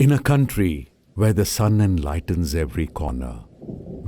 In a country where the sun enlightens every corner,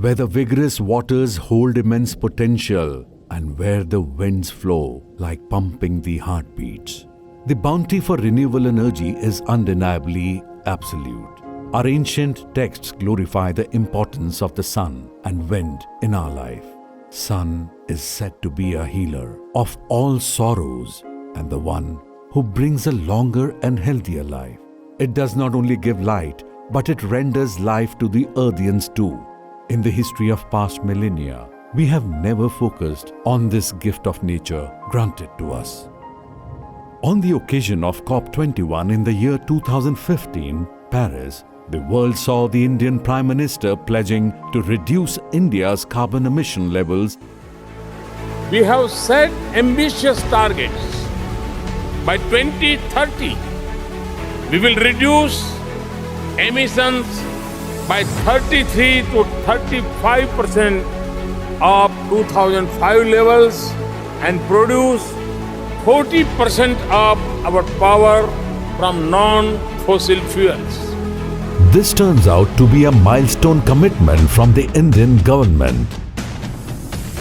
where the vigorous waters hold immense potential, and where the winds flow like pumping the heartbeats, the bounty for renewable energy is undeniably absolute. Our ancient texts glorify the importance of the sun and wind in our life. Sun is said to be a healer of all sorrows and the one who brings a longer and healthier life. It does not only give light, but it renders life to the earthians too. In the history of past millennia, we have never focused on this gift of nature granted to us. On the occasion of COP21 in the year 2015, Paris, the world saw the Indian Prime Minister pledging to reduce India's carbon emission levels. We have set ambitious targets. By 2030, we will reduce emissions by 33 to 35% of 2005 levels and produce 40% of our power from non-fossil fuels. This turns out to be a milestone commitment from the Indian government.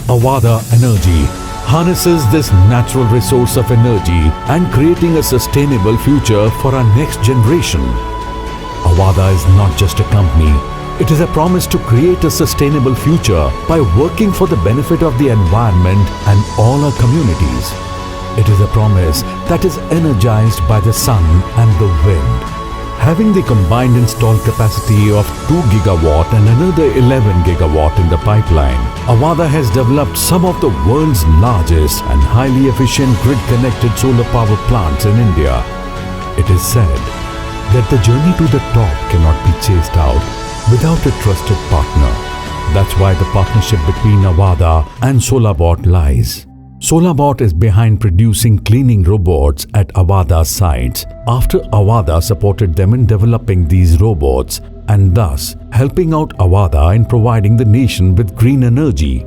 Avada Energy harnesses this natural resource of energy and creating a sustainable future for our next generation. Avada is not just a company, it is a promise to create a sustainable future by working for the benefit of the environment and all our communities. It is a promise that is energized by the sun and the wind. Having the combined installed capacity of 2 gigawatt and another 11 gigawatt in the pipeline, Avada has developed some of the world's largest and highly efficient grid-connected solar power plants in India. It is said that the journey to the top cannot be chased out without a trusted partner. That's why the partnership between Avada and SolarBot lies. SolarBot is behind producing cleaning robots at Avada's sites after Avada supported them in developing these robots and thus helping out Avada in providing the nation with green energy.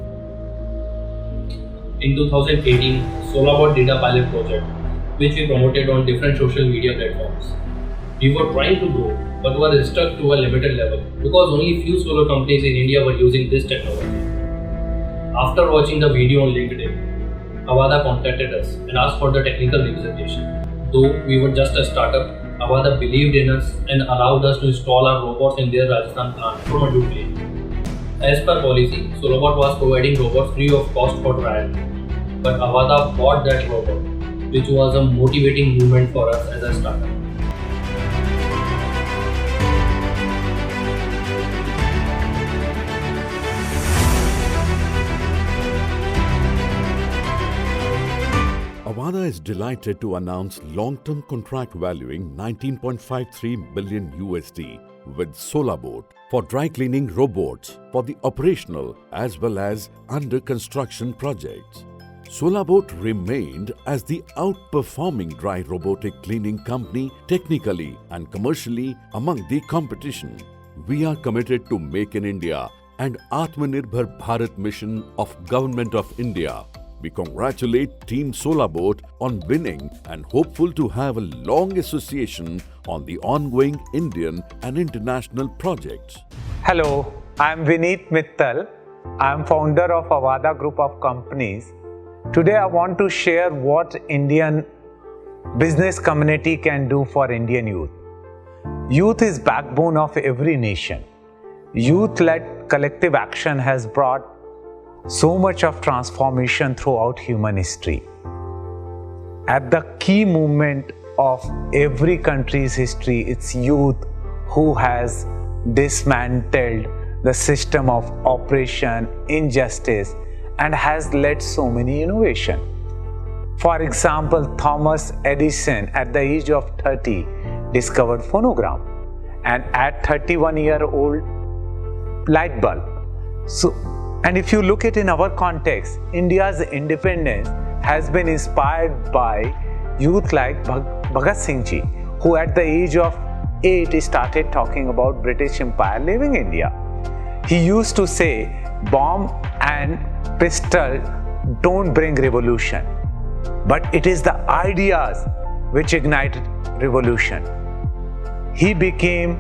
In 2018, SolarBot did a pilot project which we promoted on different social media platforms. We were trying to grow but were stuck to a limited level because only few solar companies in India were using this technology. After watching the video on LinkedIn, Avada contacted us and asked for the technical representation. Though we were just a startup, Avada believed in us and allowed us to install our robots in their Rajasthan plant from a duplicate. As per policy, SolarBot was providing robots free of cost for trial. But Avada bought that robot, which was a motivating movement for us as a startup. Avada is delighted to announce long-term contract valuing 19.53 billion USD with SolarBot for dry cleaning robots for the operational as well as under construction projects. SolarBot remained as the outperforming dry robotic cleaning company technically and commercially among the competition. We are committed to Make in India and Atmanirbhar Bharat mission of Government of India. We congratulate Team SolarBot on winning and hopeful to have a long association on the ongoing Indian and international projects. Hello, I am Vineet Mittal. I am founder of Avada Group of Companies. Today I want to share what Indian business community can do for Indian youth. Youth is backbone of every nation. Youth-led collective action has brought so much of transformation throughout human history. At the key moment of every country's history, it's youth who has dismantled the system of oppression, injustice, and has led so many innovation. For example, Thomas Edison at the age of 30 discovered phonogram, and at 31-year-old light bulb. And if you look at in our context, India's independence has been inspired by youth like Bhagat Singh Ji, who at the age of 8 started talking about British Empire leaving India. He used to say, bomb and pistol don't bring revolution, but it is the ideas which ignite revolution. he became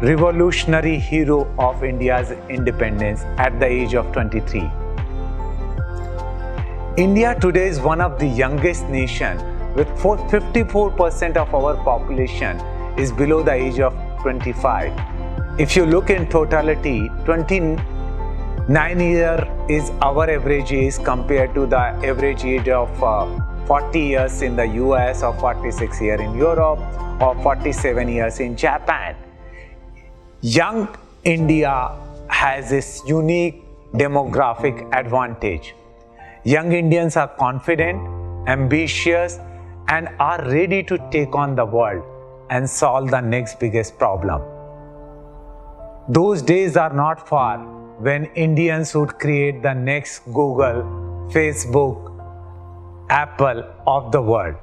revolutionary hero of India's independence at the age of 23. India today is one of the youngest nations, with 54% of our population is below the age of 25. If you look in totality, 29 years is our average age compared to the average age of 40 years in the US, or 46 years in Europe, or 47 years in Japan. Young India has this unique demographic advantage. Young Indians are confident, ambitious, and are ready to take on the world and solve the next biggest problem. Those days are not far when Indians would create the next Google, Facebook, Apple of the world.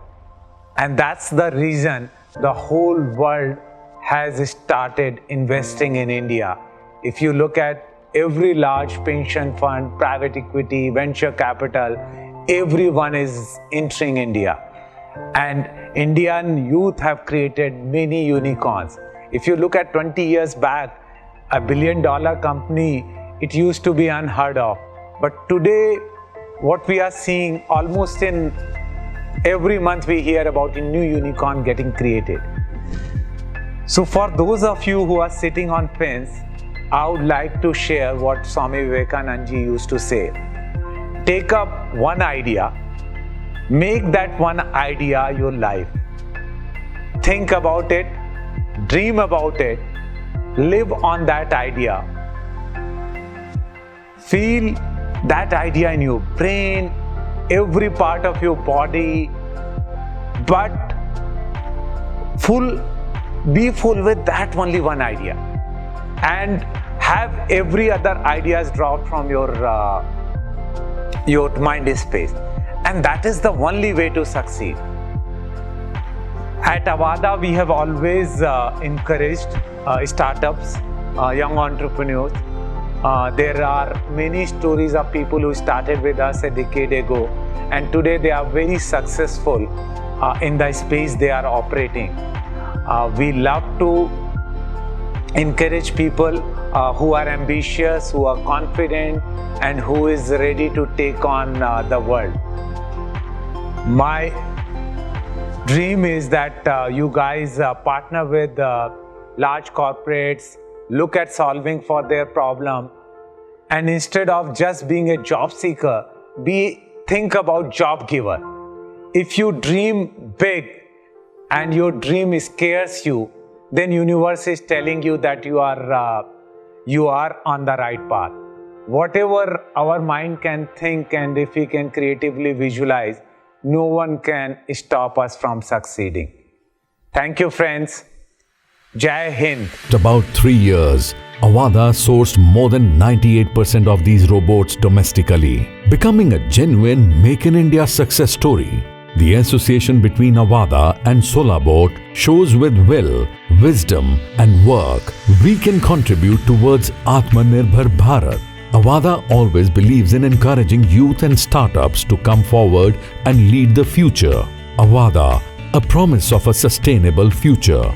And that's the reason the whole world has started investing in India. If you look at every large pension fund, private equity, venture capital, everyone is entering India. And Indian youth have created many unicorns. If you look at 20 years back, a $1 billion company, it used to be unheard of. But today, what we are seeing, almost in every month we hear about a new unicorn getting created. So for those of you who are sitting on fence, I would like to share what Swami Vivekananda ji used to say. Take up one idea, make that one idea your life. Think about it, dream about it, live on that idea. Feel that idea in your brain, every part of your body, but be full with that only one idea, and have every other ideas dropped from your mind space. And that is the only way to succeed. At Avada, we have always encouraged startups, young entrepreneurs. There are many stories of people who started with us a decade ago, and today they are very successful in the space they are operating. We love to encourage people who are ambitious, who are confident, and who is ready to take on the world. My dream is that you guys partner with large corporates, look at solving for their problem, and instead of just being a job seeker, think about job giver. If you dream big and your dream scares you, then universe is telling you that you are on the right path. Whatever our mind can think, and if we can creatively visualize, no one can stop us from succeeding. Thank you, friends. Jai Hind. About 3 years, Avada sourced more than 98% of these robots domestically, becoming a genuine Make in India success story. The association between Avada and Solabot shows with will, wisdom and work, we can contribute towards Atmanirbhar Bharat. Avada always believes in encouraging youth and startups to come forward and lead the future. Avada, a promise of a sustainable future.